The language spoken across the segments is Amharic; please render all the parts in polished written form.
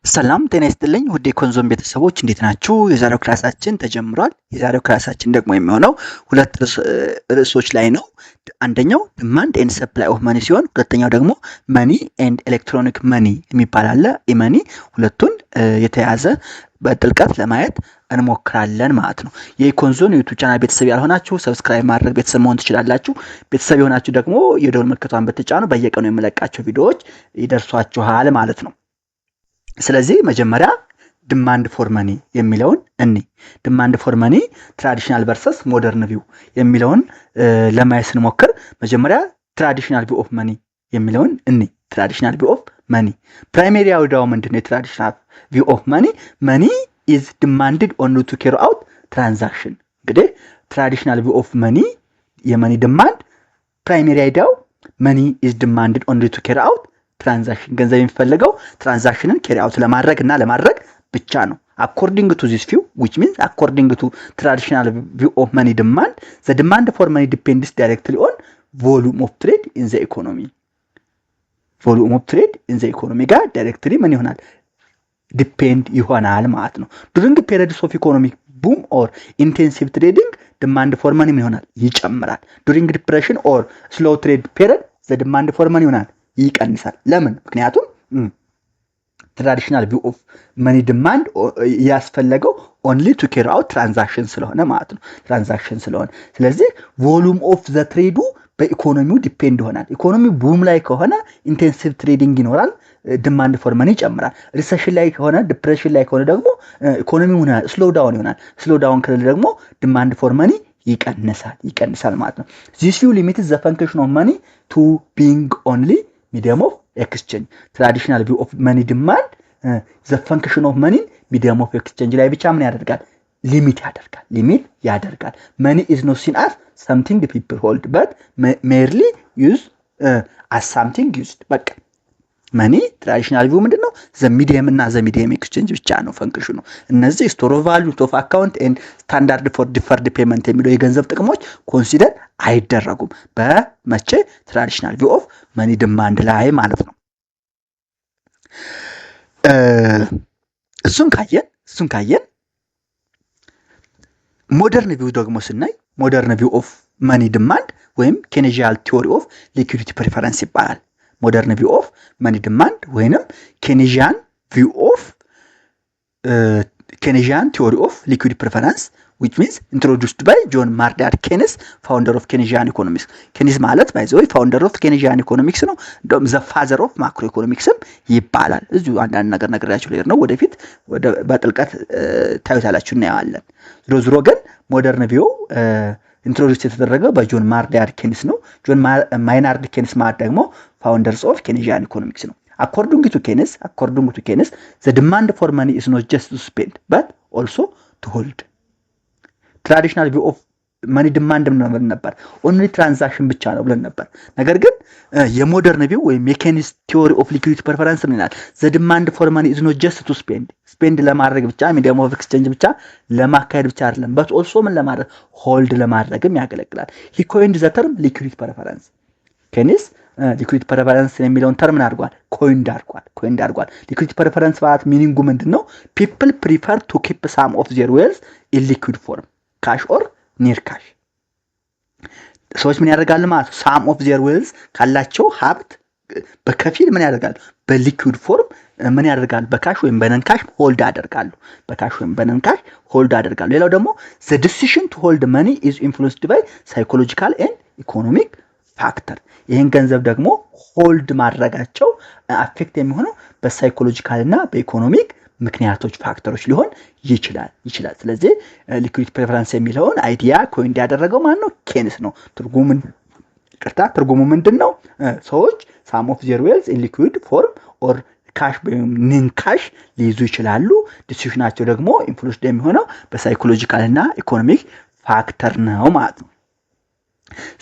ሰላም ጤና ይስጥልኝ ውድ የኮንዞም ቤተሰቦች እንዴት ናችሁ? የዛሬው ክላሳችን ተጀምሯል። የዛሬው ክላሳችን ደግሞ የሚሆነው ሁለት ርዕሶች ላይ ነው። አንደኛው ዲማንድ ኤንድ ሰፕላይ ኦፍ መኒ ሲሆን ሁለተኛው ደግሞ መኒ ኤንድ ኤሌክትሮኒክ መኒ የሚባል አለ። ኢመኒ ሁለቱን የተያዘ በጥልቀት ለማየት እንሞክራለን ማለት ነው። የኮንዞን ዩቲዩብ ቻናል ቤተሰብ ያልሆናችሁ ሰብስክራይብ ማድረግ ቤተሰብ መሆን ትችላላችሁ። ቤተሰብ የሆናችሁ ደግሞ የደወል ምልክቷን ብትጫኑ በየቀኑ የምለቃቸው ቪዲዮዎች ይደርሷችኋል ማለት ነው። ስለዚህ መጀመሪያ ዲማንድ ፎር መኒ የሚለውን ዲማንድ ፎር መኒ ትራዲሽናል ቨርሰስ ሞደርን ቪው የሚለውን ለማየት ስንሞክር መጀመሪያ ትራዲሽናል ቪው ኦፍ መኒ የሚለውን ትራዲሽናል ቪው ኦፍ መኒ ፕራይመሪ አይዲያው ምንድነው? የትራዲሽናል ቪው ኦፍ መኒ ኢዝ ዲማንድድ ኦንሊ ቱ ካሪ አውት ትራንዛክሽን። እንግዲህ ትራዲሽናል ቪው ኦፍ መኒ የመኒ ዲማንድ ፕራይመሪ አይዲያው መኒ ኢዝ ዲማንድድ ኦንሊ ቱ ካሪ አውት ትራንዛክሽን፣ ገንዘብ የሚፈልገው ትራንዛክሽንን ካሪ አውት ለማድረግ እና ለማድረግ ብቻ ነው። according to this view which means according to traditional view of money demand, the demand for money depends directly on volume of trade in the economy. volume of trade in the economy ጋር directly ምን ይሆናል? ዲፔንድ ይሆናል ማለት ነው። during periods of economic boom or intensive trading demand for money ምን ይሆናል? ይጨምራል። during depression or slow trade period the demand for money ይሆናል ይቀንሳል። ለምን? ምክንያቱም ትራዲሽናል ቪው ኦፍ መኒ ዲማንድ ያስፈለገው ኦንሊ ቱ ካሪ አውት ትራንዛክሽን ስለሆነ ማለት ነው። ትራንዛክሽን ስለሆነ ስለዚህ ቮሉም ኦፍ ዘ ትሬዱ በኢኮኖሚው ዲፔንድ ይሆናል። ኢኮኖሚ ቡም ላይ ከሆነ ኢንቴንሲቭ ትሬዲንግ ይኖራል፣ ዲማንድ ፎር መኒ ይጨምራል። ሪሰሽን ላይ ከሆነ ዲፕሬሽን ላይ ከሆነ ደግሞ ኢኮኖሚው ስሎ ዳውን ይሆናል። ስሎ ዳውን ከሌለ ደግሞ ዲማንድ ፎር መኒ ይቀንሳል ማለት ነው። ዚስ ቪው ሊሚትስ ዘ ፈንክሽን ኦፍ መኒ ቱ ቢንግ ኦንሊ medium of exchange. Traditional view of money demand the function of money medium of exchange ላይ ብቻ ምን ያደርጋል? ሊሚት ያደርጋል። money is not seen as something the people hold but merely used as something used። በቃ መኒ ትራዲሽናል ቪው ምንድነው? ዘ ሚዲየም እና ዘ ሚዲየም ኤክስቼንጅ ብቻ ነው ፈንክሽኑ። እነዚህ ስቶር ኦፍ ቫልዩ፣ ኦፍ አካውንት ኤንድ ስታንዳርድ ፎር ዲፈርድ ፔመንት የሚለው የገንዘብ ጥቅሞች ኮንሲደር አይደረጉም በመቼ ትራዲሽናል ቪው ኦፍ መኒ ዲማንድ ላይ ማለት ነው። እሱን ካየን ሞደርን ቪው ደግሞ ስናይ ሞደርን ቪው ኦፍ መኒ ዲማንድ ወይም ኬኔዥያል ቲዮሪ ኦፍ ሊኩዊዲቲ ፕሪፈረንስ ይባላል። ሞደርን ቪው ኦፍ መኒ ዲማንድ ወይንም ኬኔዥያን ቲዮሪ ኦፍ ሊኩዊድ ፕሪፈረንስ which means introduced by John Maynard Keynes, founder of Keynesian economics. ኬኒስ ማለት ባይ ዘ ወይ ፋውንደር ኦፍ ኬኔዥያን ኢኮኖሚክስ ነው። እንደውም ዘ ፋዘር ኦፍ ማክሮ ኢኮኖሚክስም ይባላል። እዚሁ አንዳንድ ነገር ነግራችሁ ላይ ነው፣ ወደፊት በጥልቀት ታዩታላችሁ እናያለን። ዞሮ ግን ሞደርን ቪው ኢንትሮዱስ የተደረገው በጆን ማይናርድ ኬኒስ ነው። ጆን ማይናርድ ኬኒስ ማለት ደግሞ ፋውንደርስ ኦፍ ኬኔዥያን ኢኮኖሚክስ ነው። according to Keynes the demand for money is not just to spend but also to hold. ትራዲሽናል ቪው ኦፍ መኒ ዲማንድ ምን ነበር? ኦንሊ ትራንዛክሽን ብቻ ነው ብለን ነበር። ነገር ግን የሞደርን ቪው ወይም የኬኒስ ቲዮሪ ኦፍ ሊኩዊዲቲ ፕሪፈረንስ ምን ይላል? ዘ ዲማንድ ፎር መኒ ኢዝ ኖት ጀስት ቱ ስፔንድ ለማድረግ ብቻ ሚዲየም ኦፍ ኤክስቼንጅ ብቻ ለማካሄድ ብቻ አይደለም፣ በት ኦልሶ ምን ለማድረግ ሆልድ ለማድረግም ያገለግላል። ሂ ኮይንድ ዘ ተርም ሊኩዊዲቲ ፕሪፈረንስ። ኬኒስ ሊኩዊዲቲ ፕሪፈረንስ የሚለውን ተርም አድርጓል፣ ኮይንድ አድርጓል። ሊኩዊዲቲ ፕሪፈረንስ ማለት ሚኒንጉ ምንድነው? ፒፕል ፕሪፈር ቱ ኪፕ ሳም ኦፍ ዜር ዌልዝ ኢን ሊኩዊድ ፎርም ካሽ ኦር ኒር ካሽ። ሰዎች ምን ያደርጋሉ ማለት ነው? ሳም ኦፍ ዜር ዌልዝ ካላቸው ሀብት በከፊል ምን ያደርጋሉ? በሊኩዊድ ፎርም ምን ያደርጋሉ? በካሽ ወይም በነንካሽ ሆልድ ያደርጋሉ። ሌላው ደግሞ ዘ ዲሲዥን ቱ ሆልድ መኒ ኢዝ ኢንፍሉዌንስድ ባይ ሳይኮሎጂካል ኤንድ ኢኮኖሚክ ፋክተር። ይህን ገንዘብ ደግሞ ሆልድ ማድረጋቸው አፌክት የሚሆነው በሳይኮሎጂካል እና በኢኮኖሚክ ምክንያቶች ፋክተሮች ሊሆን ይችላል። ስለዚህ ሊኩዊዲቲ ፕሪፈረንስ የሚለውን አይዲያ ኮይንድ ያደረገው ማን ነው? ኬኒስ ነው። ትርጉሙ ምንድነው? ሰዎች ሳም ኦፍ ዜር ዌልዝ ኢን ሊኩዊድ ፎርም ኦር ካሽ ወይም ኒን ካሽ ሊይዙ ይችላሉ። ዲሲዥናቸው ደግሞ ኢንፍሉዌንስ የሚሆነው በሳይኮሎጂካል እና ኢኮኖሚክ ፋክተር ነው ማለት ነው።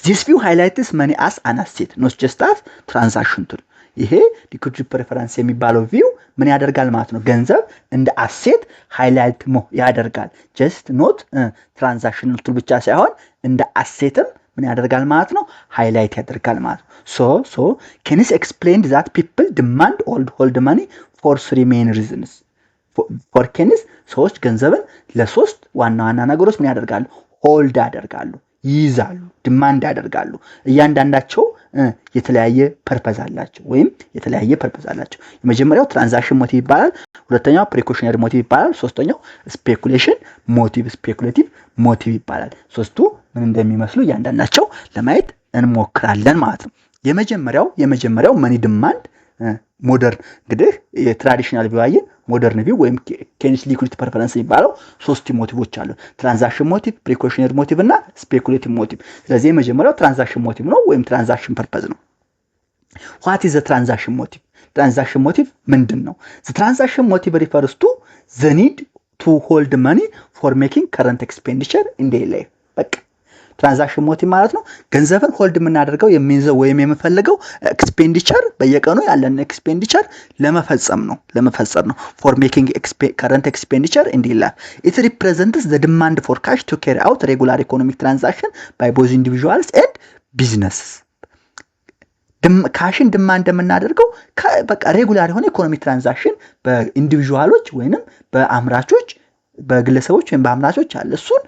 ዚስ ቪው ሃይላይትስ መኒ አስ አን አሴት ኖት ጀስት አስ ትራንዛክሽን ቱል። ይሄ ሊኩዊዲቲ ፕሪፈረንስ የሚባለው ቪው ምን ያደርጋል ማለት ነው? ገንዘብ እንደ አሴት ሃይላይት ያደርጋል። ጀስት ኖት ትራንዛክሽን ቱል ብቻ ሳይሆን እንደ አሴትም ምን ያደርጋል ማለት ነው? ሃይላይት ያደርጋል ማለት ነው። ሶ ኬኒስ ኤክስፕሌንድ ዛት ፒፕል ዲማንድ ሆልድ መኒ for three main reasons for kenis ሰዎች ገንዘብን ለሶስት ዋና ዋና ነገሮች ምን ያደርጋሉ ሆልድ ያደርጋሉ ይይዛሉ ዲማንድ ያደርጋሉ እያንዳንዳቸው የተለያየ ፐርፐዝ አላቸው ወይም የተለያየ ፐርፐዝ አላቸው የመጀመሪያው ትራንዛክሽን ሞቲቭ ይባላል ሁለተኛው ፕሪኮሽነሪ ሞቲቭ ይባላል ሶስተኛው ስፔኩሌሽን ሞቲቭ ስፔኩሌቲቭ ሞቲቭ ይባላል ሶስቱ ምን እንደሚመስሉ እያንዳንዳቸው ለማየት እንሞክራለን ማለት ነው የመጀመሪያው መኒ ዲማንድ ሞደርን እንግዲህ የትራዲሽናል ቪዋይን ሞደርን ቪው ወይም ኬኒስ ሊኩዊዲቲ ፐርፈረንስ የሚባለው ሶስት ሞቲቮች አሉ ትራንዛክሽን ሞቲቭ ፕሪኮሽነሪ ሞቲቭ እና ስፔኩሌቲቭ ሞቲቭ ስለዚህ የመጀመሪያው ትራንዛክሽን ሞቲቭ ነው ወይም ትራንዛክሽን ፐርፐዝ ነው what is the transaction motive ምንድነው the transaction motive refers to the need to hold money for making current expenditure in daily life በቃ ትራንዛክሽን ሞቲቭ ማለት ነው ገንዘብን ሆልድ የምናደርገው የሚይዘው ወይም የምፈልገው ኤክስፔንዲቸር በየቀኑ ያለን ኤክስፔንዲቸር ለመፈጸም ነው for making current expenditure in daily life it represents the demand for cash to carry out regular economic transaction by both individuals and businesses ካሽን ዲማንድ የምናደርገው በቃ ሬጉላር የሆነ ኢኮኖሚክ ትራንዛክሽን በኢንዲቪጁዋሎች ወይንም በአምራቾች በግለሰቦች ወይም በአምራቾች አለ እሱን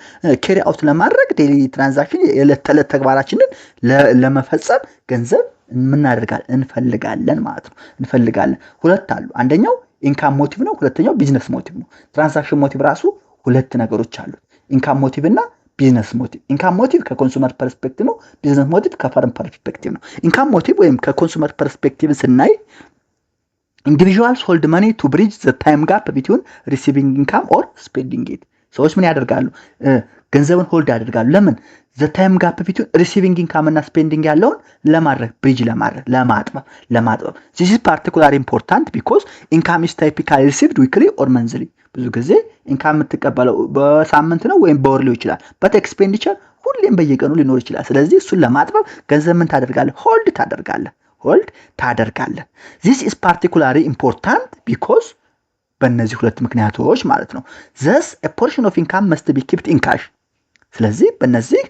ካሪ አውት ለማድረግ ዴሊ ትራንዛክሽን የለተለት ተግባራችንን ለመፈጸም ገንዘብ እናደርጋለን እንፈልጋለን ማለት ነው እንፈልጋለን ሁለት አሉ አንደኛው ኢንካም ሞቲቭ ነው ሁለተኛው ቢዝነስ ሞቲቭ ነው ትራንዛክሽን ሞቲቭ ራሱ ሁለት ነገሮች አሉት ኢንካም ሞቲቭ እና ቢዝነስ ሞቲቭ ኢንካም ሞቲቭ ከኮንሱመር ፐርስፔክቲቭ ነው ቢዝነስ ሞቲቭ ከፈርም ፐርስፔክቲቭ ነው ኢንካም ሞቲቭ ወይም ከኮንሱመር ፐርስፔክቲቭ ስናይ individuals hold money to bridge the time gap between receiving income or spending it ሰዎች ምን ያደርጋሉ ገንዘብን ሆልድ ያደርጋሉ ለምን the time gap between receiving income እና spending ያለውን ለማድረግ bridge ለማጥበብ this is particularly important because income is typically received weekly or monthly ብዙ ጊዜ ኢንካም የምትቀበለው በሳምንት ነው ወይም በወር ሊሆን ይችላል but expenditure ሁሌም በየቀኑ ሊኖር ይችላል ስለዚህ እሱን ለማጥበብ ገንዘብ ምን ታደርጋለህ ሆልድ ታደርጋለህ this is particularly important because በእነዚህ ሁለት ምክንያቶች ማለት ነው thus a portion of income must be kept in cash ስለዚህ በእነዚህ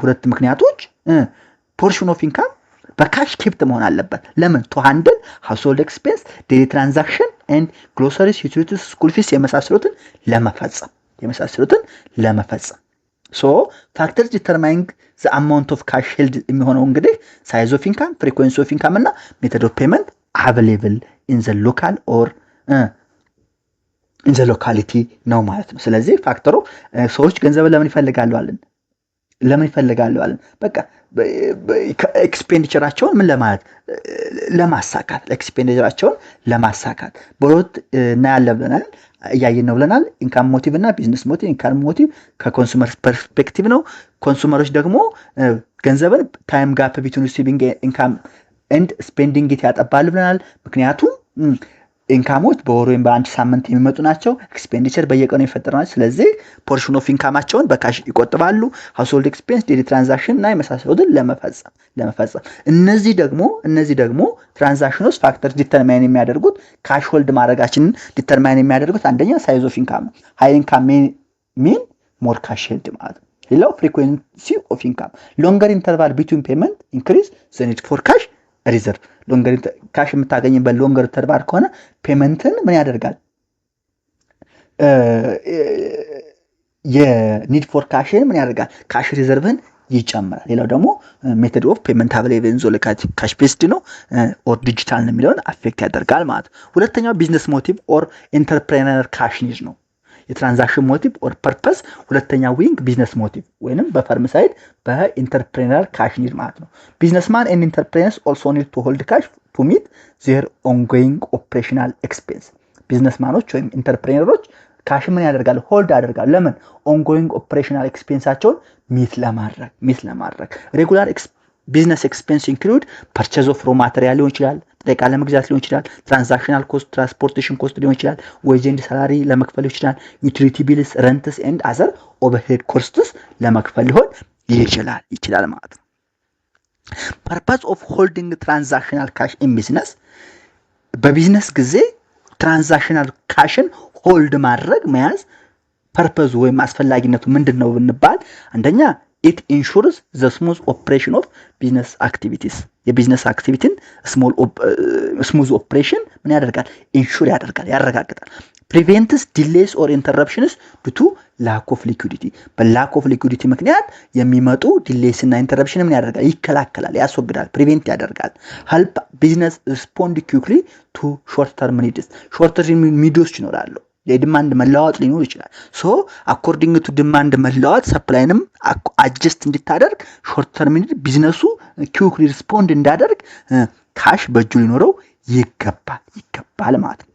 ሁለት ምክንያቶች portion of income በካሽ ኪፕት መሆን አለበት ለምን to handle household expense daily transaction and groceries utilities school fees የመሳሰሉትን ለመፈጸም so factors determining the amount of cash held የሚሆነው እንግዲህ size of income frequency of income እና method of payment available in the local or in the locality ነው ማለት ነው ስለዚህ ፋክተሩ ሰዎች ገንዘብ ለምን ይፈልጋሉ አለን በቃ ኤክስፔንዲቸራቸውን ምን ለማሳካት በሁለት እና ያለብናል ያያየን ነው ብለናል ኢንካም ሞቲቭ እና ቢዝነስ ሞቲቭ ኢንካም ሞቲቭ ከኮንሱመር ፐርስፔክቲቭ ነው ኮንሱመሮች ደግሞ ገንዘብን ታይም ጋፕ ቢትዊን ሪሲቪንግ ኢንካም ኤንድ ስፔንዲንግ ኢት ያጠባል ብለናል ምክንያቱም ኢንካሞች በወር ወይም በአንድ ሳምንት የሚመጡ ናቸው ኤክስፔንዲቸር በየቀኑ ይፈጠራል ስለዚህ ፖርሽን ኦፍ ኢንካማቸውን በካሽ ይቆጥባሉ ሃውስሆልድ ኤክስፔንስ ዴሊ ትራንዛክሽን እና የመሳሰሉትን ለመፈጸም እነዚህ ደግሞ ትራንዛክሽኖች ፋክተርስ ዲተርማይን የሚያደርጉት ካሽ ሆልድ ማድረጋችንን ዲተርማይን የሚያደርጉት አንደኛ ሳይዝ ኦፍ ኢንካም ነው ሃይ ኢንካም ሚን ሞር ካሽ ሄልድ ማለት ነው ሌላው ፍሪኩዌንሲ ኦፍ ኢንካም ሎንገር ኢንተርቫል ቢትዊን ፔመንት ኢንክሪዝ ዘ ኒድ ፎር ካሽ ሪዘርቭ ሎንገር ካሽ የምታገኝበት ሎንገር ተርባር ከሆነ ፔመንትን ምን ያደርጋል የኒድ ፎር ካሽን ምን ያደርጋል ካሽ ሪዘርቭን ይጨምራል ሌላው ደግሞ ሜተድ ኦፍ ፔመንት አቬሌብል ኢን ዞለካቲ ካሽ ቤስድ ነው ኦር ዲጂታል ነው የሚለውን አፌክት ያደርጋል ማለት ሁለተኛው ቢዝነስ ሞቲቭ ኦር ኢንተርፕሬነር ካሽ ኒድ ነው የትራንዛክሽን ሞቲቭ ኦር ፐርፐስ ሁለተኛ ዊንግ ቢዝነስ ሞቲቭ ወይንም በፈርም ሳይድ በኢንተርፕሬነር ካሽ ኒድ ማለት ነው ቢዝነስማን ኤንድ ኢንተርፕሬነርስ ኦልሶ ኒድ ቱ ሆልድ ካሽ ቱ ሚት ዜር ኦንጎይንግ ኦፕሬሽናል ኤክስፔንስ ቢዝነስማኖች ወይም ኢንተርፕሬነሮች ካሽ ምን ያደርጋሉ ሆልድ ያደርጋሉ ለምን ኦንጎይንግ ኦፕሬሽናል ኤክስፔንሳቸውን ሚት ለማድረግ ሬጉላር ቢዝነስ ኤክስፔንስ ኢንክሉድ ፐርቼዝ ኦፍ ሮ ማቴሪያል ሊሆን ይችላል ጥሬ ዕቃ ለመግዛት ሊሆን ይችላል ትራንዛክሽናል ኮስት ትራንስፖርቴሽን ኮስት ሊሆን ይችላል ዌጅ ኤንድ ሳላሪ ለመክፈል ይችላል ዩቲሊቲ ቢልስ ረንትስ ኤንድ አዘር ኦቨርሄድ ኮስትስ ለመክፈል ሊሆን ይችላል ማለት ነው ፐርፐዝ ኦፍ ሆልዲንግ ትራንዛክሽናል ካሽ ኢን ቢዝነስ በቢዝነስ ጊዜ ትራንዛክሽናል ካሽን ሆልድ ማድረግ መያዝ ፐርፐዙ ወይም አስፈላጊነቱ ምንድነው ብንባል አንደኛ it ensures the smooth operation of business activities የቢዝነስ አክቲቪቲን smooth operation ምን ያደርጋል ኢንሹር ያደርጋል ያረጋግጣል prevents delays or interruptions due to lack of liquidity በlack of liquidity ምክንያት የሚመጡ delays እና interruption ምን ያደርጋል ይከላከላል ያስወግዳል prevent ያደርጋል help business respond quickly to short term needs short term needs ይኖራሉ የዲማንድ መለዋወጥ ሊኖር ይችላል ሶ አኮርዲንግ ቱ ዲማንድ መለዋወጥ ሰፕላይንም አጀስት እንድታደርግ ሾርት ተርም ቢዝነሱ quickly respond እንዳደርግ ካሽ በእጁ ሊኖረው ይገባል ማለት ነው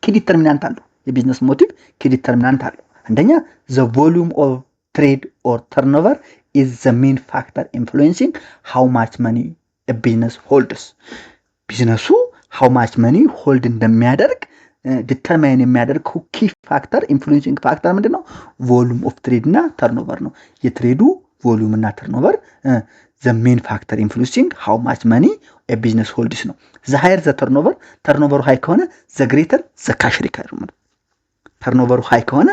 ኪ ዲተርሚናንት አለው የቢዝነስ ሞቲቭ ኪ ዲተርሚናንት አለው አንደኛ the volume of trade or turnover is the main factor influencing how much money a business holds ቢዝነሱ how much money hold እንደሚያደርግ ዲተርማይን የሚያደርግ ኪ ፋክተር ኢንፍሉዌንሲንግ ፋክተር ምንድነው ቮሉም ኦፍ ትሬድ እና ተርኖቨር ነው የትሬዱ ቮሉም እና ተርኖቨር the main factor influencing how much money a business holds ነው the higher the turnover high ከሆነ the greater the cash requirement turnover high ከሆነ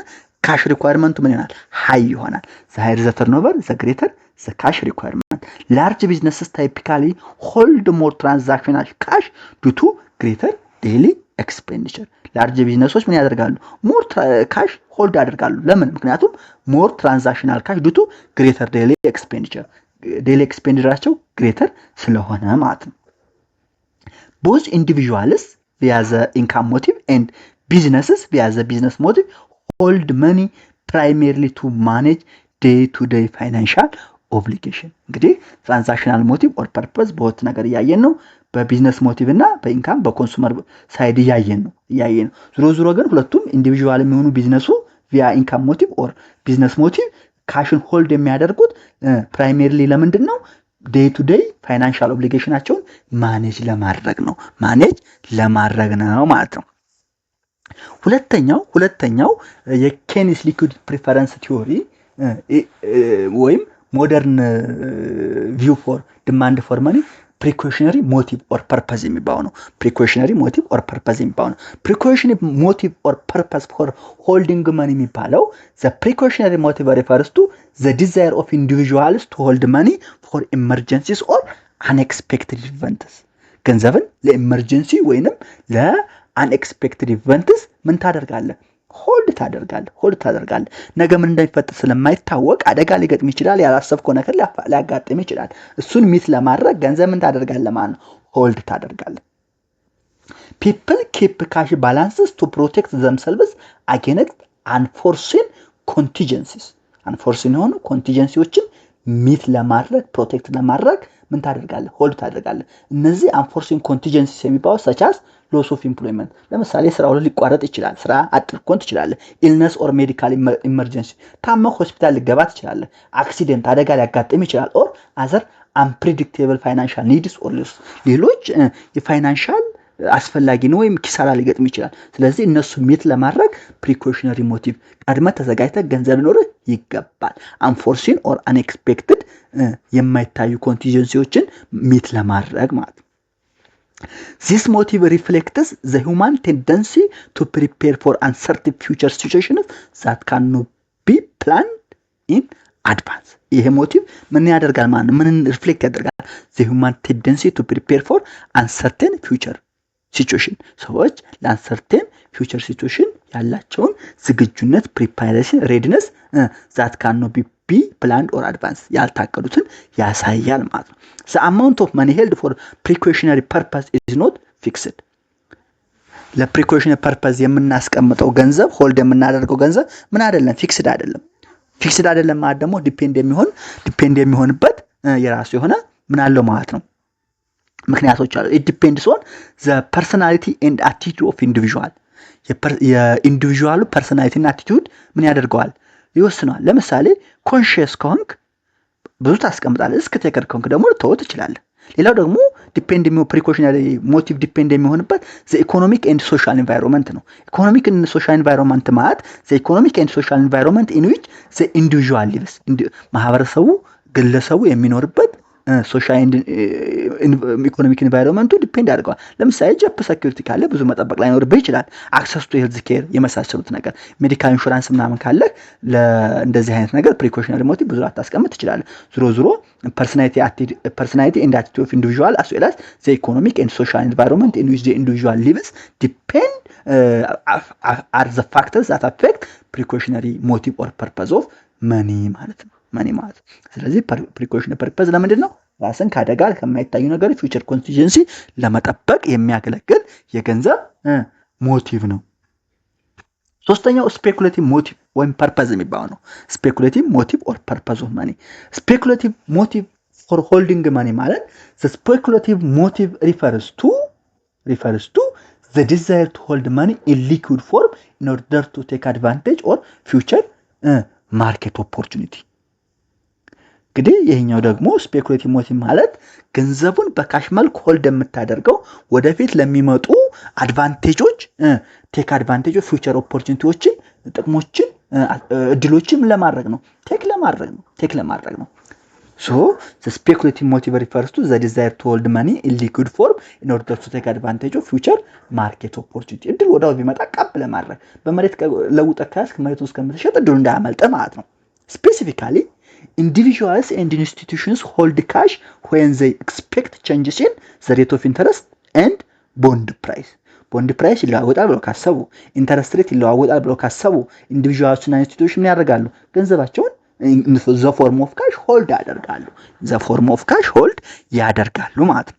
cash requirement ምን ይሆናል high ይሆናል the higher the turnover the greater the cash requirement large businesses typically hold more transactional cash due to greater daily expenditure large businesses ምን ያደርጋሉ more cash hold ያደርጋሉ ለምን ምክንያቱም more transactional cash due to greater daily expenditure daily expenditure greater ስለሆነ ማለት ነው both individuals via the income motive and businesses via the business motive hold money primarily to manage day to day financial obligation እንግዲህ transactional motive or purpose both ነገር ያየን ነው በቢዝነስ ሞቲቭ እና በኢንካም በኮንሱመር ሳይድ ያየን ነው ዙሮ ግን ሁለቱም ኢንዲቪጁዋል የሚሆኑ ቢዝነሱ via income motive or business motive ካሽን ሆልድ የሚያደርጉት ፕራይመሪሊ ለምንድነው ዴይ ቱ ዴይ ፋይናንሻል ኦብሊጌሽናቸውን ማኔጅ ለማድረግ ነው ማለት ነው ሁለተኛው የኬኒስ ሊኩዊድ ፕሪፈረንስ ቲዮሪ ወይም ሞደርን ቪው ፎር ዲማንድ ፎር ማኒ precautionary motive or purpose የሚባለው ነው precautionary motive or purpose የሚባለው ነው precautionary motive or purpose for holding money የሚባለው the precautionary motive refers to the desire of individuals to hold money for emergencies or unexpected events ገንዘብን ለኤመርጀንሲ ወይንም ለunexpected events ምን ታደርጋለህ ሆልድ ታደርጋለህ ነገ ምን እንደሚፈጠር ስለማይታወቅ አደጋ ሊገጥም ይችላል ያላሰብከው ነገር ሊያጋጥም ይችላል እሱን ሚት ለማድረግ ገንዘብ ምን ታደርጋለህ ማለት ሆልድ ታደርጋለህ people keep cash balances to protect themselves against unforeseen contingencies የሆኑ ኮንቲጀንሲዎችን ሚት ለማድረግ ፕሮቴክት ለማድረግ ምን ታደርጋለህ ሆልድ ታደርጋለህ እነዚህ unforeseen contingencies የሚባሉ such as loss of employment ለምሳሌ ስራው ሊቋረጥ ይችላል ስራ አጥርኮን ትችላለህ illness or medical emergency ታመ ሆስፒታል ሊገባ ትችላለህ አክሲደንት አደጋ ሊያጋጥም ይችላል or other unpredictable financial needs or ሌሎች የፋይናንሻል አስፈላጊ ነው ወይም ኪሳራ ሊገጥም ይችላል ስለዚህ እነሱ ሚት ለማድረግ precautionary motive ቀድመ ተዘጋጅተህ ገንዘብ ሊኖርህ ይገባል unforeseen or unexpected የማይታዩ ኮንቲጀንሲዎችን ሚት ለማድረግ ማለት This motive reflects the human tendency to prepare for uncertain future situations that cannot be planned in advance. ይሄ ሞቲቭ ምን ያደርጋል ማለት ነው ምን ሪፍሌክት ያደርጋል the human tendency to prepare for uncertain future situation ሰዎች ለuncertain future situation ያላቸውን ዝግጁነት preparation readiness that cannot be planned or advance ያልታቀዱትን ያሳያል ማለት ነው the amount of money held for precautionary purpose is not fixed ለprecautionary purpose የምናስቀምጠው ገንዘብ ሆልድ የምናደርገው ገንዘብ ምን አይደለም ፊክስድ አይደለም ማለት ደግሞ ዲፔንድ የሚሆንበት የራሱ የሆነ ምን አለው ማለት ነው ምክንያቶች አሉ it depends on the personality and attitude of individual የኢንዲቪጁዋሉ ፐርሰናሊቲ እና አቲቲዩድ ምን ያደርገዋል ይወስናል ለምሳሌ ኮንሺየስ ከሆንክ ብዙ ታስቀምጣለህ እስከተከር ከሆንክ ደግሞ ተወት ይችላል ሌላው ደግሞ ዲፔንድ የሚሆን ፕሪኮሽናሪ ሞቲቭ ዲፔንድ የሚሆንበት the economic and social environment ነው economic and social environment ማለት the economic and social environment in which the individual lives ማህበረሰቡ ግለሰቡ የሚኖርበት ሶሻል ኤንድ ኢኮኖሚክ ኢንቫይሮንመንቱ ዲፔንድ ያደርገዋል። ለምሳሌ ጆብ ሴኩሪቲ ካለ ብዙ መጠበቅ ላይኖርብህ ይችላል። አክሰስ ቱ ሄልዝ ኬር የመሳሰሉት ነገር፣ ሜዲካል ኢንሹራንስ ምናምን ካለ ለእንደዚህ አይነት ነገር ፕሪኮሽነሪ ሞቲቭ ብዙ አታስቀምጥ ትችላለህ። ዞሮ ፐርሶናሊቲ ኤንድ አቲቲዩድ ኦፍ ኢንዲቪዥዋል አስ ዌል አስ ዘ ኢኮኖሚክ ኤንድ ሶሻል ኢንቫይሮንመንት ኢን ዊች ዘ ኢንዲቪዥዋል ሊቭስ ዲፔንድ አር ዘ ፋክተርስ ዛት አፌክት ፕሪኮሽነሪ ሞቲቭ ኦር ፐርፐዝ ኦፍ መኒ ማለት ነው። ስለዚህ ፕሪኮሽነሪ ፐርፐዝ ለምንድን ነው? ራስን ከአደጋ ከማይታዩ ነገር ፊውቸር ኮንቲንጀንሲ ለመጠበቅ የሚያገለግል የገንዘብ ሞቲቭ ነው። ሶስተኛው ስፔኩሌቲቭ ሞቲቭ ወይም ፐርፐዝ የሚባለው ነው። ስፔኩሌቲቭ ሞቲቭ ኦር ፐርፐዝ ኦፍ መኒ። ስፔኩሌቲቭ ሞቲቭ ፎር ሆልዲንግ መኒ ማለት ስፔኩሌቲቭ ሞቲቭ ሪፈርስ ቱ the desire to hold money in liquid form in order to take advantage or future market opportunity። እንግዲህ ይሄኛው ደግሞ ስፔኩሌቲቭ ሞቲቭ ማለት ገንዘቡን በካሽ መልክ ሆልድ የምታደርገው ወደፊት ለሚመጡ አድቫንቴጆች ቴክ አድቫንቴጅ ኦፍ ፊውቸር ኦፖርቹኒቲዎችን፣ ጥቅሞችን፣ እድሎችን ለማድረግ ነው። ቴክ ለማድረግ ነው። So the speculative motive refers to the desire to hold money in liquid form in order to take advantage of future market opportunity። እድል ወዳው ቢመጣ ቀብ ለማድረግ በመሬት ለውጥ ካስክ መሬት ውስጥ ከምትሸጥ እድሉ እንዳያመልጥ ማለት ነው። Specifically, individuals and institutions hold cash when they expect changes in the rate of interest and bond price። ቦንድ ፕራይስ ይለዋወጣል ብለው ካሰቡ፣ ኢንተረስት ሬት ይለዋወጣል ብለው ካሰቡ ኢንዲቪጁዋልስ እና ኢንስቲትዩሽን ምን ያደርጋሉ? ገንዘባቸውን the form of cash hold ያደርጋሉ ማለት ነው።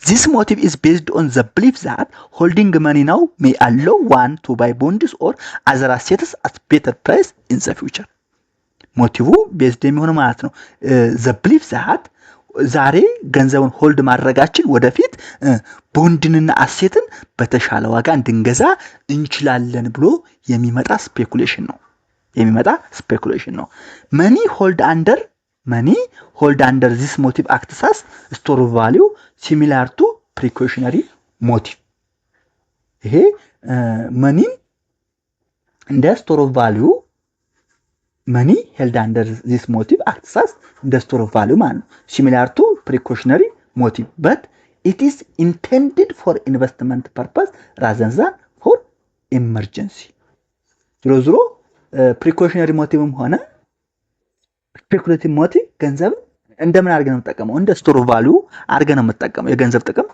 This motive is based on the belief that holding money now may allow one to buy bonds or other assets at better price in the future። ሞቲቭ ቤዝድ የሚሆነው ማለት ነው the belief that ዛሬ ገንዘቡን ሆልድ ማድረጋችን ወደፊት ቦንድንና አሴትን በተሻለ ዋጋ እንድንገዛ እንችላለን ብሎ የሚመጣ ስፔኩሌሽን ነው። Money hold under this motive acts as store of value similar to precautionary motive። ይሄ መኒ እንደ store of value money held under this motive acts as the store of value ማለት ነው። similar to precautionary motive but it is intended for investment purpose rather than for emergency። ዞሮ ፕሪኮሽነሪ ሞቲቭም ሆነ ስፔኩሌቲቭ ሞቲቭ ገንዘብ እንደምን አድርገን ነው የምንጠቀመው? እንደ ስቶር ቫልዩ አድርገን ነው የምንጠቀመው። የገንዘብ ጥቅም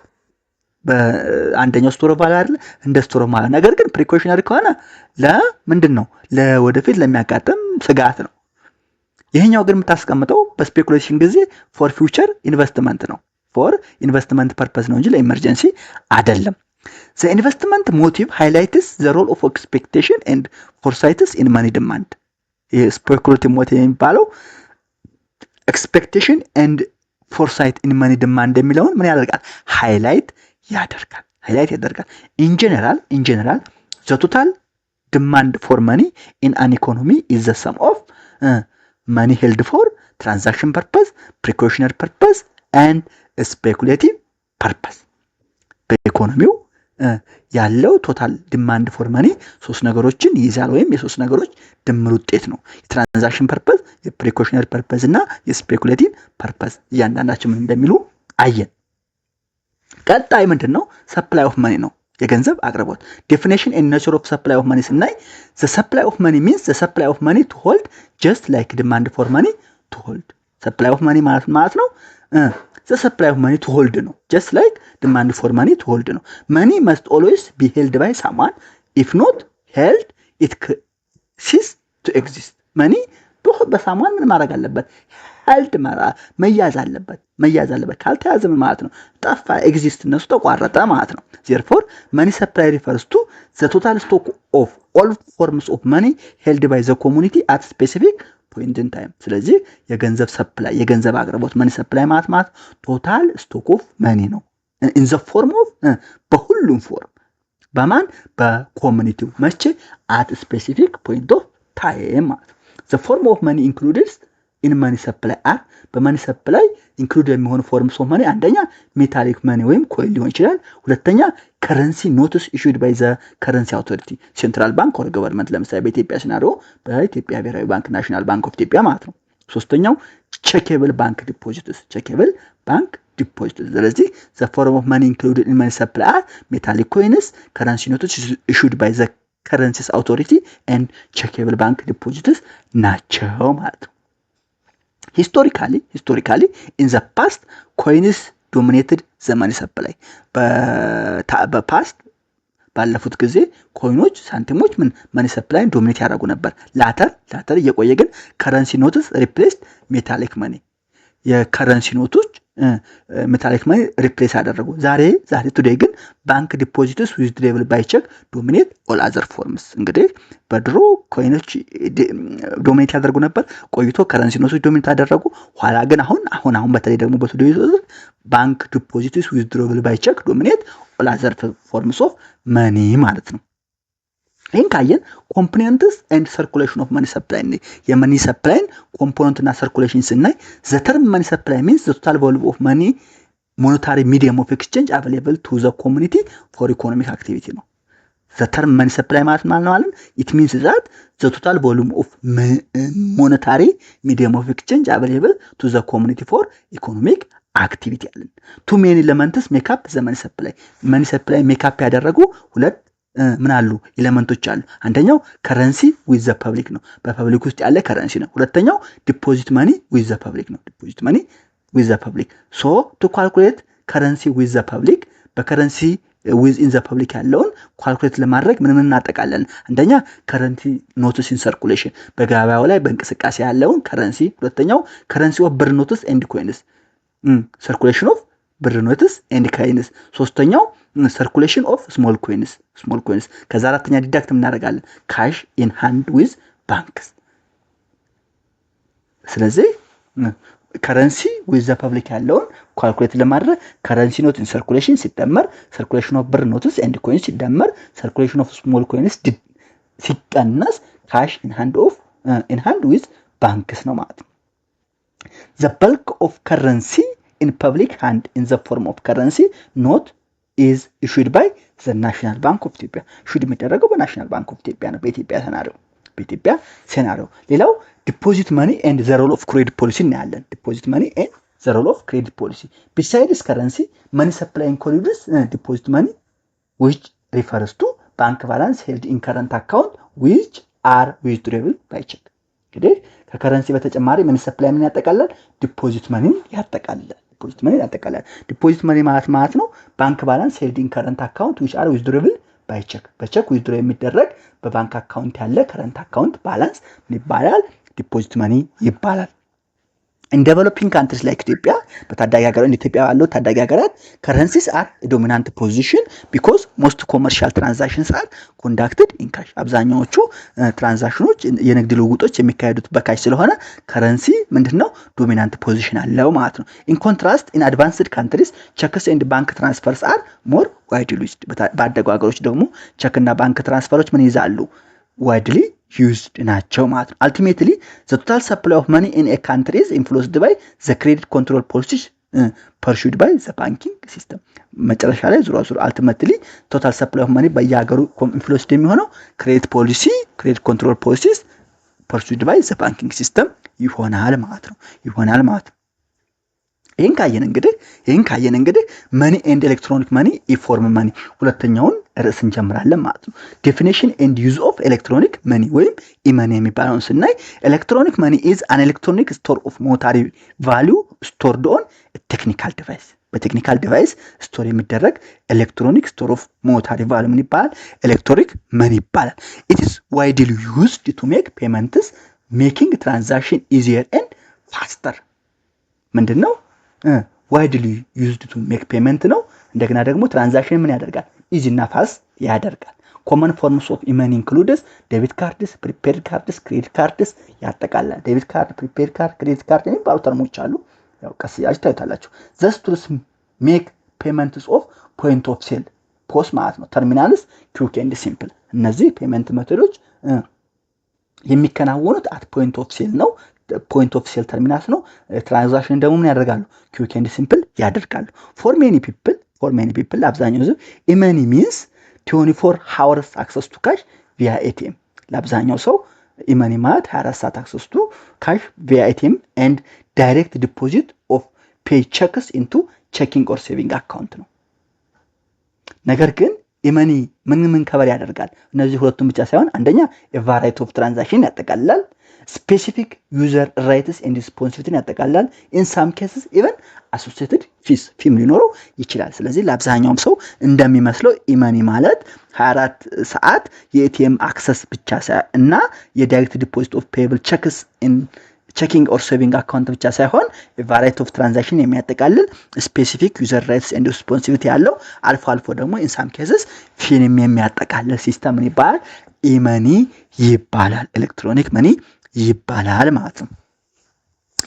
በአንደኛው ስቶር ቫልዩ አይደል? እንደ ስቶር ማለት። ነገር ግን ፕሪኮሽነሪ ከሆነ ለምንድን ነው? ለወደፊት ለሚያጋጥም ስጋት ነው። ይሄኛው ግን የምታስቀምጠው በስፔኩሌሽን ጊዜ ፎር ፊውቸር ኢንቨስትመንት ነው። ፎር ኢንቨስትመንት ፐርፐስ ነው እንጂ ለኢመርጀንሲ አይደለም። The investment motive highlights the role of expectation and foresight in money demand። speculative motive የሚባለው expectation and foresight in money demand የሚለውን ምን ያደርጋል? ሃይላይት ያደርጋል። in general the total demand for money in an economy is the sum of money held for transaction purpose, precautionary purpose and speculative purpose። በኢኮኖሚው ያለው ቶታል ዲማንድ ፎር መኒ ሶስት ነገሮችን ይይዛል ወይም የሶስት ነገሮች ድምር ውጤት ነው። የትራንዛክሽን ፐርፐዝ፣ የፕሪኮሽነሪ ፐርፐዝ እና የስፔኩሌቲቭ ፐርፐዝ እያንዳንዳቸው ምን እንደሚሉ አየን። ቀጣይ ምንድነው? ሰፕላይ ኦፍ መኒ ነው፣ የገንዘብ አቅርቦት። ዴፊኒሽን ኤንድ ኔቸር ኦፍ ሰፕላይ ኦፍ መኒ ስናይ ዘ ሰፕላይ ኦፍ መኒ ሚንስ ዘ ሰፕላይ ኦፍ መኒ ቱ ሆልድ ጀስት ላይክ ዲማንድ ፎር መኒ ቱ ሆልድ። ሰፕላይ ኦፍ መኒ ማለት ነው the supply of money to hold ነው። just like demand for money to hold ነው። money must always be held by someone. if not held it cease to exist። money በሳማን ምን ማድረግ አለበት? held መያዝ አለበት። ካልተያዘ ምን ማለት ነው? ጠፋ፣ ኤግዚስትነሱ ተቋረጠ ማለት ነው። therefore money supply refers to the total stock of all forms of money held by the community at specific point in time። ስለዚህ የገንዘብ ሰፕላይ፣ የገንዘብ አቅርቦት መኒ ሰፕላይ ማለት ቶታል ስቶክ ኦፍ መኒ ነው። in the form of በሁሉም ፎርም በማን በኮሚኒቲው መቼ at specific point of time ማለት ነው። the form of money includes in money supply are በመኒ ሰፕላይ ኢንክሉድ የሚሆኑ ፎርምስ ኦፍ መኒ አንደኛ ሜታሊክ መኒ ወይም ኮይን ሊሆን ይችላል። ሁለተኛ ከረንሲ ኖትስ ኢሹድ ባይ ዘ ከረንሲ አውቶሪቲ ሴንትራል ባንክ ኦር ገቨርንመንት። ለምሳሌ በኢትዮጵያ ሲናሪዮ በኢትዮጵያ ብሔራዊ ባንክ ናሽናል ባንክ ኦፍ ኢትዮጵያ ማለት ነው። ሶስተኛው checkable bank deposits ስለዚህ the form of money included in money supply are metallic coins, currency notes issued by the currencies authority and checkable bank deposits ናቸው ማለት ነው። historically in the past coins dominated the money supply በፓስት ባለፉት ጊዜ ኮይኖች ሳንቲሞች ማኒ ሰፕላይ ዶሚኔት ያደርጉ ነበር። ላተር እየቆየ ግን ከረንሲ ኖትስ ሪፕሌስድ ሜታሊክ ማኒ የከረንሲ ኖቶች ሜታሊክ ማኒ ሪፕሌስ አደረጉ። ዛሬ ቱዴይ ግን ባንክ ዲፖዚትስ ዊዝድሬብል ባይ ቼክ ዶሚኔት ኦል አዘር ፎርምስ። እንግዲህ በድሮ ኮይኖች ዶሚኔት ያደርጉ ነበር፣ ቆይቶ ከረንሲ ኖቶች ዶሚኔት አደረጉ። ኋላ ግን አሁን በተለይ ደግሞ በቱዴይ ባንክ ዲፖዚትስ ዊዝድሬብል ባይ ቼክ ዶሚኔት ኦል አዘር ፎርምስ ኦፍ ማኒ ማለት ነው። ይህን ካየን ኮምፖነንትስ ኤንድ ሰርኩሌሽን ኦፍ ማኒ ሰፕላይ የማኒ ሰፕላይን ኮምፖነንት እና ሰርኩሌሽን ስናይ ዘ ተርም ማኒ ሰፕላይ ሚንስ ዘ ቶታል ቮሉም ኦፍ ማኒ ሞኔታሪ ሚዲየም ኦፍ ኤክስቼንጅ አቬሌብል ቱ ዘ ኮሚኒቲ ፎር ኢኮኖሚክ አክቲቪቲ ነው። ዘ ተርም ማኒ ሰፕላይ ማለት ነው ኢት ሚንስ ዛት ዘ ቶታል ቮሉም ኦፍ ሞኔታሪ ሚዲየም ኦፍ ኤክስቼንጅ አቬሌብል ቱ ዘ ኮሚኒቲ ፎር ኢኮኖሚክ አክቲቪቲ አለን። ቱ ሜን ኤሌመንትስ ሜካፕ ዘ ማኒ ሰፕላይ ሜካፕ ያደረጉ ሁለት ምን አሉ ኤሌመንቶች አሉ። አንደኛው ከረንሲ ዊዝ ዘ ፐብሊክ ነው፣ በፐብሊክ ውስጥ ያለ ከረንሲ ነው። ሁለተኛው ዲፖዚት ማኒ ዊዝ ዘ ፐብሊክ ነው፣ ዲፖዚት ማኒ ዊዝ ዘ ፐብሊክ። ሶ ቱ ካልኩሌት ከረንሲ ዊዝ ዘ ፐብሊክ በከረንሲ ዊዝ ኢን ዘ ፐብሊክ ያለውን ካልኩሌት ለማድረግ ምን እናጠቃለን? አንደኛ ከረንሲ ኖትስ ኢን ሰርኩሌሽን በገበያው ላይ በእንቅስቃሴ ያለውን ከረንሲ፣ ሁለተኛው ከረንሲ ኦፍ ብር ኖትስ ኤንድ ኮይንስ ሰርኩሌሽን ኦፍ ብር ኖትስ ኤንድ ኮይንስ፣ ሶስተኛው ሰርኩሌሽን ኦፍ ስሞል ኮይንስ። ከዛ አራተኛ ዲዳክት እናደርጋለን ካሽ ኢን ሃንድ ዊዝ ባንክስ። ስለዚህ ከረንሲ ዊዝ ዘ ፐብሊክ ያለውን ካልኩሌት ለማድረግ ከረንሲ ኖት ኢን ሰርኩሌሽን ሲደመር ሰርኩሌሽን ኦፍ ብር ኖትስ ኤንድ ኮይንስ ሲደመር ሰርኩሌሽን ኦፍ ስሞል ኮይንስ ሲቀነስ ካሽ ኢን ሃንድ ዊዝ ባንክስ ነው ማለት ነው። the bulk of currency in public hand in the form of currency note is issued by the National Bank of Ethiopia should የሚደረገው በናሽናል ባንክ ኦፍ ኢትዮጵያ ነው በኢትዮጵያ ሴናሪዮ። ሌላው ዲፖዚት ማኒ ኤንድ ዘ ሮል ኦፍ ክሬዲት ፖሊሲ እናያለን። ዲፖዚት ማኒ ኤንድ ዘ ሮል ኦፍ ክሬዲት ፖሊሲ besides currency money supply includes deposit money which refers to bank balance held in current account which are withdrawable by check። እንግዲህ ከከረንሲ በተጨማሪ ማኒ ሰፕላይ ምን ያጠቃልላል? ዲፖዚት ማኒን ያጠቃልላል። ዲፖዚት ማኒ ማለት ነው ባንክ ባላንስ ሄልድ ኢን ከረንት አካውንት which are withdrawable by check በቼክ ዊዝድሮ የሚደረግ በባንክ አካውንት ያለ ከረንት አካውንት ባላንስ ምን ይባላል? ዲፖዚት ማኒ ይባላል። in developing countries like ኢትዮጵያ በታዳጊ ሀገራት እንደ ኢትዮጵያ ያለው ታዳጊ ሀገራት currencies are a dominant position because most commercial transactions are conducted in cash አብዛኛዎቹ ትራንዛክሽኖች የንግድ ልውውጦች የሚካሄዱት በካሽ ስለሆነ ከረንሲ ምንድነው ዶሚናንት ፖዚሽን አለው ማለት ነው። in contrast in advanced countries checks and bank transfers are more widely used ባደጉ ሀገሮች ደግሞ ቼክ እና ባንክ ትራንስፈሮች ምን ይዛሉ? widely used ናቸው ማለት ነው። ultimately the total supply of money in a country is influenced by the credit control policies pursued by the banking system መጨረሻ ላይ ዙሮ ultimately total supply of money በየሀገሩ influenced የሚሆነው credit control policies pursued by the banking system ይሆናል ማለት ነው። ይሄን ካየን እንግዲህ ማኒ ኤንድ ኤሌክትሮኒክ ማኒ ኢንፎርም ማኒ ሁለተኛውን ርዕስ እንጀምራለን ማለት ነው። ዴፊኒሽን ኤንድ ዩዝ ኦፍ ኤሌክትሮኒክ ማኒ ወይም ኢማኒ የሚባለውን ስናይ ኤሌክትሮኒክ ማኒ ኢዝ አን ኤሌክትሮኒክ ስቶር ኦፍ ሞኔታሪ ቫልዩ ስቶርድ ኦን ቴክኒካል ዲቫይስ በቴክኒካል ዲቫይስ ስቶር የሚደረግ ኤሌክትሮኒክ ስቶር ኦፍ ሞኔታሪ ቫልዩ ምን ይባላል? ኤሌክትሮኒክ ማኒ ይባላል። ኢት ኢዝ ዋይድሊ ዩዝድ ቱ ሜክ ፔመንትስ ሜኪንግ ትራንዛክሽን ኢዚየር ኤንድ ፋስተር ምንድነው widely used to make payment ነው። እንደገና ደግሞ ትራንዛክሽን ምን ያደርጋል? ኢዚ እና ፋስት ያደርጋል። common forms of e-money includes debit cards, prepaid cards, credit cards ያጠቃልላል። debit card, prepaid card, credit card የሚባሉ ተርሞች አሉ። ያው ቀስ ያችሁ ታዩታላችሁ። thus to make payments of point of sale POS ማለት ነው። terminals quick and simple እነዚህ ፔመንት ሜቶዶች የሚከናወኑት at point of sale ነው። point of sale terminals ነው። ትራንዛክሽን ደግሞ ምን ያደርጋሉ? quick and simple ያደርጋሉ። for many people አብዛኛው ሰው e-money means 24 hours access to cash via ATM ለአብዛኛው ሰው ኢመኒ ማለት 24 ሰዓት አክሰስ ቱ ካሽ ቪያ ኤቲኤም ኤንድ ዳይሬክት ዲፖዚት ኦፍ ፔይ ቼክስ ኢንቱ ቼኪንግ ኦር ሴቪንግ አካውንት ነው። ነገር ግን ኢመኒ ምን ከበር ያደርጋል? እነዚህ ሁለቱም ብቻ ሳይሆን አንደኛ የቫራይቲ ኦፍ ትራንዛክሽን ያጠቃልላል፣ ስፔሲፊክ ዩዘር ራይትስ ኤንድ ሪስፖንሲቢሊቲን ያጠቃልላል። ኢን ሳም ኬስስ ኢቨን አሶሲኤትድ ፊም ሊኖረው ይችላል። ስለዚህ ለአብዛኛውም ሰው እንደሚመስለው ኢመኒ ማለት 24 ሰዓት የኤቲኤም አክሰስ ብቻ እና የዳይሬክት ዲፖዚት ኦፍ ፔብል ቼክስ ኢን ቼኪንግ ኦር ሴቪንግ አካውንት ብቻ ሳይሆን ቫራይቲ ኦፍ ትራንዛክሽን የሚያጠቃልል ስፔሲፊክ ዩዘር ራይትስ ኤንድ ሪስፖንሲቢሊቲ ያለው አልፎ አልፎ ደግሞ ኢን ሳም ኬስስ ፊንም የሚያጠቃልል ሲስተም ምን ይባላል? ኢመኒ ይባላል። ኤሌክትሮኒክ መኒ ይባላል ማለት ነው።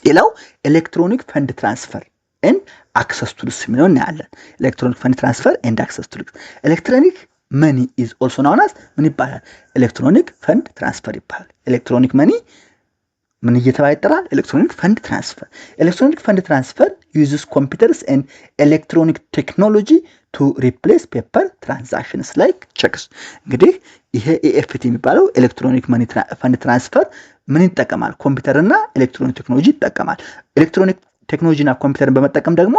ሌላው ኤሌክትሮኒክ ፈንድ ትራንስፈር ኤንድ አክሰስ ቱልስ የሚለው እናያለን። ኤሌክትሮኒክ ፈንድ ትራንስፈር ኤንድ አክሰስ ቱልስ ኤሌክትሮኒክ መኒ ኢዝ ኦልሶ ናውን አስ ምን ይባላል? ኤሌክትሮኒክ ፈንድ ትራንስፈር ይባላል። ኤሌክትሮኒክ መኒ ምን እየተባለ ይጠራል? ኤሌክትሮኒክ ፈንድ ትራንስፈር። ኤሌክትሮኒክ ፈንድ ትራንስፈር ዩዝስ ኮምፒውተርስ ኤንድ ኤሌክትሮኒክ ቴክኖሎጂ ቱ ሪፕሌስ ፔፐር ትራንዛክሽንስ ላይክ ቼክስ። እንግዲህ ይሄ ኤኤፍቲ የሚባለው ኤሌክትሮኒክ መኒ ፈንድ ትራንስፈር ምን ይጠቀማል? ኮምፒውተር እና ኤሌክትሮኒክ ቴክኖሎጂ ይጠቀማል። ኤሌክትሮኒክ ቴክኖሎጂ እና ኮምፒውተርን በመጠቀም ደግሞ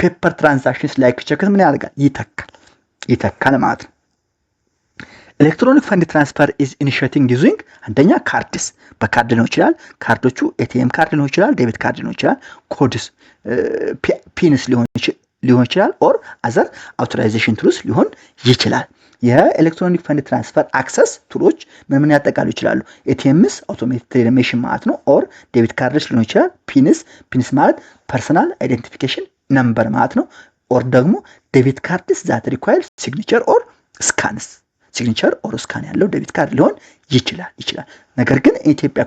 ፔፐር ትራንዛክሽንስ ላይክ ቼክስ ምን ያደርጋል? ይተካል ማለት ነው። ኤሌክትሮኒክ ፈንድ ትራንስፈር ኢዝ ኢኒሺየቲንግ ዩዚንግ አንደኛ ካርድስ በካርድ ሊሆን ይችላል። ካርዶቹ ኤቲኤም ካርድ ሊሆን ይችላል፣ ዴቢት ካርድ ሊሆን ይችላል፣ ኮድስ ፒንስ ሊሆን ይችላል ኦር አዘር አውቶራይዜሽን ቱልስ ሊሆን ይችላል። የኤሌክትሮኒክ ፈንድ ትራንስፈር አክሰስ ቱሎች ምን ያጠቃሉ ይችላሉ? ኤቲኤምስ አውቶሜትድ ቴሌሜሽን ማለት ነው ኦር ዴቢት ካርድስ ሊሆን ይችላል። ፒንስ ማለት ፐርሰናል አይደንቲፊኬሽን ነምበር ማለት ነው ኦር ደግሞ ዴቢት ካርድስ ዛት ሪኳየር ሲግኒቸር ኦር ስካንስ ሲግኒቸር ኦር ስካን ያለው ዴቢት ካርድ ሊሆን ይችላል። ነገር ግን ኢትዮጵያ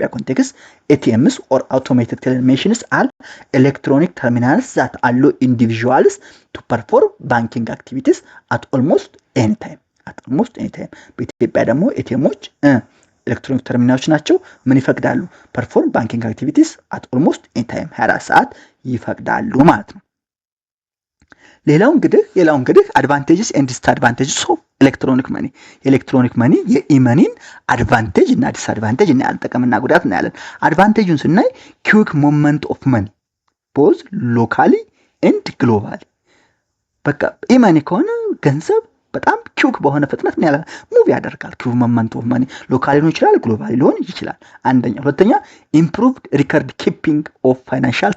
ኮንቴክስት ኤቲኤምስ ኦር አውቶሜትድ ቴሌሜሽንስ አር ኤሌክትሮኒክ ተርሚናልስ ዛት አሎ ኢንዲቪዥዋልስ ቱ ፐርፎርም ባንኪንግ አክቲቪቲስ አት ኦልሞስት ኤኒ ታይም። በኢትዮጵያ ደግሞ ኤቲኤሞች ኤሌክትሮኒክ ተርሚናሎች ናቸው። ምን ይፈቅዳሉ? ፐርፎርም ባንኪንግ አክቲቪቲስ አት ኦልሞስት ኤኒ ታይም 24 ሰዓት ይፈቅዳሉ ማለት ነው። ሌላው እንግዲህ አድቫንቴጅስ ኤንድ ዲስአድቫንቴጅስ ኦፍ ኤሌክትሮኒክ መኒ የኢመኒን አድቫንቴጅ እና ዲስአድቫንቴጅ እናያለን። ጥቅምና ጉዳት እናያለን። አድቫንቴጁን ስናይ ኩዊክ ሞመንት ኦፍ መኒ ቦዝ ሎካሊ ኤንድ ግሎባሊ። በቃ ኢመኒ ከሆነ ገንዘብ በጣም ኪውክ በሆነ ፍጥነት ምን ያለ ሙቭ ያደርጋል። ኪው ሞመንት ኦፍ መኒ ሎካሊ ሊሆን ይችላል፣ ግሎባሊ ሊሆን ይችላል። አንደኛ። ሁለተኛ ኢምፕሩቭድ ሪከርድ ኪፒንግ ኦፍ ፋይናንሻል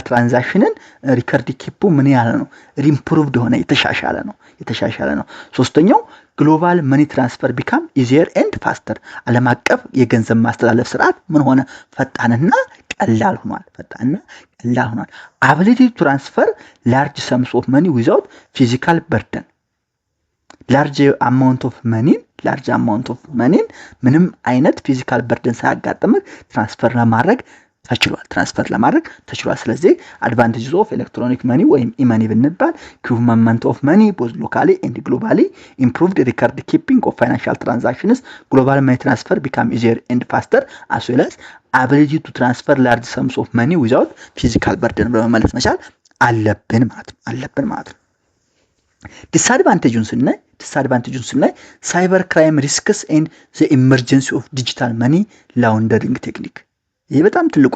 ትራንዛክሽንን ሪከርድ ኪፑ ምን ያለ ነው? ኢምፕሩቭድ ሆነ የተሻሻለ ነው። ሶስተኛው ግሎባል መኒ ትራንስፈር ቢካም ኢዚየር ኤንድ ፋስተር። ዓለም አቀፍ የገንዘብ ማስተላለፍ ስርዓት ምን ሆነ? ፈጣንና ቀላል ሆኗል። አቢሊቲ ትራንስፈር ላርጅ ሰምስ ኦፍ መኒ ዊዛውት ፊዚካል በርደን። ላርጅ አማውንት ኦፍ መኒን ምንም አይነት ፊዚካል በርደን ሳያጋጥምህ ትራንስፈር ለማድረግ ተችሏል። ስለዚህ አድቫንቴጅስ ኦፍ ኤሌክትሮኒክ መኒ ወይም ኢመኒ ብንባል ኪው ሞመንት ኦፍ መኒ ቦዝ ሎካሊ ኤንድ ግሎባሊ ኢምፕሩቭድ ሪከርድ ኪፒንግ ኦፍ ፋይናንሻል ትራንዛክሽንስ ግሎባል መኒ ትራንስፈር ቢካም ኢዚየር ኤንድ ፋስተር አስ ዌል አስ አቢሊቲ ቱ ትራንስፈር ላርጅ ሰምስ ኦፍ መኒ ዊዛውት ፊዚካል በርደን በመመለስ መቻል አለብን ማለት ነው። ዲስአድቫንቴጁን ስናይ ሳይበር ክራይም ሪስክስ ኤንድ ዘ ኢመርጀንሲ ኦፍ ዲጂታል መኒ ላውንደሪንግ ቴክኒክ። ይህ በጣም ትልቁ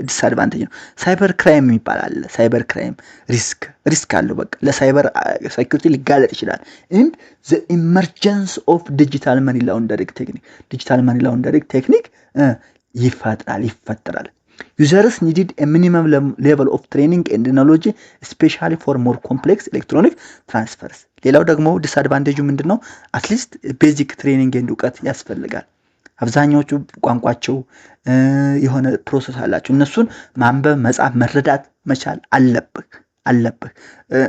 ዲስአድቫንቴጅ ነው። ሳይበር ክራይም ይባላል። ሳይበር ክራይም ሪስክ አለው። በቃ ለሳይበር ሴኩሪቲ ሊጋለጥ ይችላል። ኤንድ ዘ ኢመርጀንስ ኦፍ ዲጂታል መኒ ላውንደሪንግ ቴክኒክ ይፈጠራል። ዩዘርስ ኒድድ ኤ ሚኒመም ሌቨል ኦፍ ትሬኒንግ ኤንድ ኖሌጅ ስፔሻሊ ፎር ሞር ኮምፕሌክስ ኤሌክትሮኒክ ትራንስፈርስ። ሌላው ደግሞ ዲስአድቫንቴጁ ምንድነው? አትሊስት ቤዚክ ትሬኒንግ ኤንድ እውቀት ያስፈልጋል። አብዛኛዎቹ ቋንቋቸው የሆነ ፕሮሰስ አላቸው። እነሱን ማንበብ፣ መጻፍ፣ መረዳት መቻል አለብህ።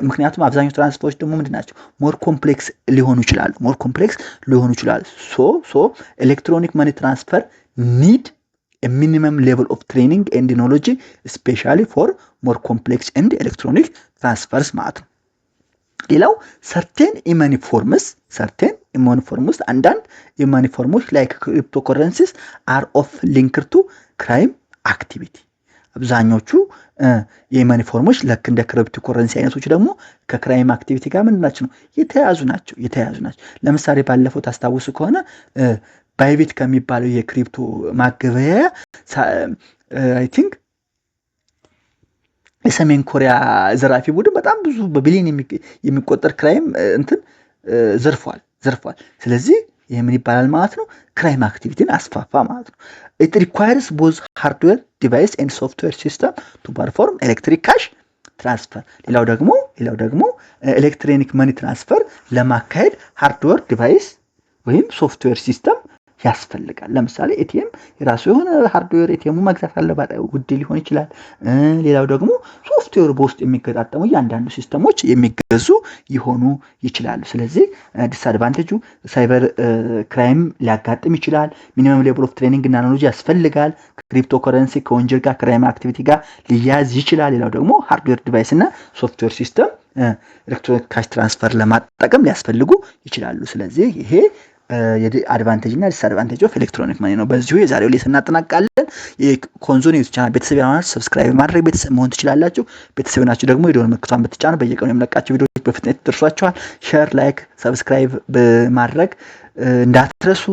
ምክንያቱም አብዛኛው ትራንስፈሮች ደግሞ ምንድናቸው? ሞር ኮምፕሌክስ ሊሆኑ ይችላሉ። ሶ ኤሌክትሮኒክ መኒ ትራንስፈር ኒድ ሚኒመም ሌቨል ኦፍ ትሬኒንግ ኤንድ ኖሎጂ ስፔሻሊ ፎር ሞር ኮምፕሌክስ ኤንድ ኤሌክትሮኒክ ትራንስፈርስ ማለት ነው። ሌላው ሰርቴን ኢመኒ ፎርምስ አንዳንድ ኢመኒ ፎርሞች ላይክ ክሪፕቶከረንሲስ አር ኦፍ ሊንክድ ቱ ክራይም አክቲቪቲ። አብዛኞቹ የመኒ ፎርሞች ልክ እንደ ክሪፕቶ ኮረንሲ አይነቶች ደግሞ ከክራይም አክቲቪቲ ጋር ምን ናቸው የተያዙ ናቸው። ለምሳሌ ባለፈው ታስታውሱ ከሆነ ባይቢት ከሚባለው የክሪፕቶ ማገበያያ አይ ቲንክ የሰሜን ኮሪያ ዘራፊ ቡድን በጣም ብዙ በቢሊዮን የሚቆጠር ክራይም ዘርፏል። ስለዚህ ይህ ምን ይባላል ማለት ነው? ክራይም አክቲቪቲን አስፋፋ ማለት ነው። ኢት ሪኳየርስ ቦዝ ሃርድዌር ዲቫይስ ኤንድ ሶፍትዌር ሲስተም ቱ ፐርፎርም ኤሌክትሪክ ካሽ ትራንስፈር። ሌላው ደግሞ ኤሌክትሮኒክ መኒ ትራንስፈር ለማካሄድ ሃርድዌር ዲቫይስ ወይም ሶፍትዌር ሲስተም ያስፈልጋል። ለምሳሌ ኤቲኤም የራሱ የሆነ ሃርድዌር ኤቲኤሙ መግዛት አለበት፣ ውድ ሊሆን ይችላል። ሌላው ደግሞ ሶፍትዌር በውስጥ የሚገጣጠሙ እያንዳንዱ ሲስተሞች የሚገዙ ሊሆኑ ይችላሉ። ስለዚህ ዲስአድቫንቴጁ ሳይበር ክራይም ሊያጋጥም ይችላል። ሚኒመም ሌቭል ኦፍ ትሬኒንግ እና ኖሌጅ ያስፈልጋል። ክሪፕቶ ከረንሲ ከወንጀል ጋር ክራይም አክቲቪቲ ጋር ሊያዝ ይችላል። ሌላው ደግሞ ሃርድዌር ዲቫይስ እና ሶፍትዌር ሲስተም ኤሌክትሮኒክ ካሽ ትራንስፈር ለማጠቀም ሊያስፈልጉ ይችላሉ። ስለዚህ ይሄ የአድቫንቴጅ እና ዲስአድቫንቴጅ ኦፍ ኤሌክትሮኒክ መኒ ነው። በዚሁ የዛሬው ሌሰን እናጠናቅቃለን። የኮንዞን ዩቲዩብ ቻናል ቤተሰብ ያሆናል ሰብስክራይብ ማድረግ ቤተሰብ መሆን ትችላላችሁ። ቤተሰብ ናችሁ ደግሞ የደወል ምልክቷን ብትጫኑ በየቀኑ የምለቃቸው ቪዲዮዎች በፍጥነት ይደርሷችኋል። ሼር፣ ላይክ፣ ሰብስክራይብ በማድረግ እንዳትረሱ።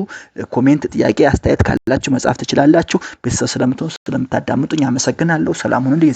ኮሜንት፣ ጥያቄ፣ አስተያየት ካላችሁ መጻፍ ትችላላችሁ። ቤተሰብ ስለምትሆኑ ስለምታዳምጡኝ አመሰግናለሁ። ሰላም ሁኑልኝ።